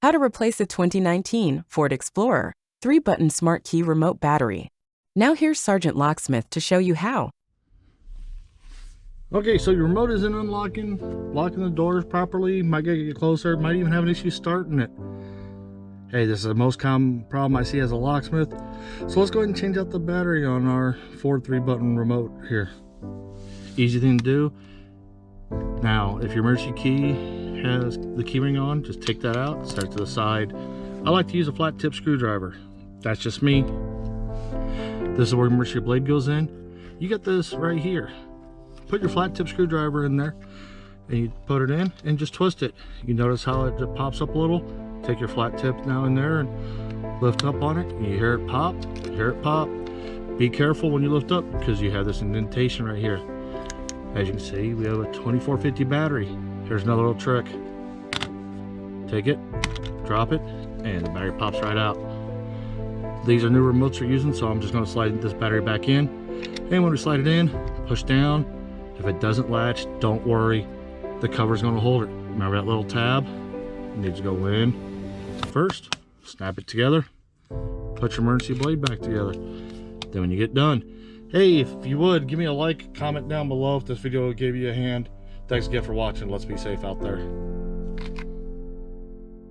How to replace a 2019 Ford Explorer 3-button smart key remote battery. Now here's Sergeant Locksmith to show you how. Okay, so your remote isn't unlocking, locking the doors properly. Might get closer, might even have an issue starting it. Hey, this is the most common problem I see as a locksmith. So let's go ahead and change out the battery on our Ford 3-button remote here. Easy thing to do. Now, if your emergency key has the key ring on, just take that out, set it to the side. I like to use a flat tip screwdriver. That's just me. This is where your emergency blade goes in. You get this right here. Put your flat tip screwdriver in there and you put it in and just twist it. You notice how it pops up a little. Take your flat tip now in there and lift up on it. And you hear it pop, you hear it pop. Be careful when you lift up because you have this indentation right here. As you can see, we have a 2450 battery. Here's another little trick. Take it, drop it, and the battery pops right out. These are new remotes we're using, so I'm just going to slide this battery back in. And when we slide it in, push down. If it doesn't latch, don't worry. The cover's going to hold it. Remember that little tab? It needs to go in first. Snap it together. Put your emergency blade back together. Then when you get done, hey, if you would, give me a like, comment down below if this video gave you a hand. Thanks again for watching. Let's be safe out there.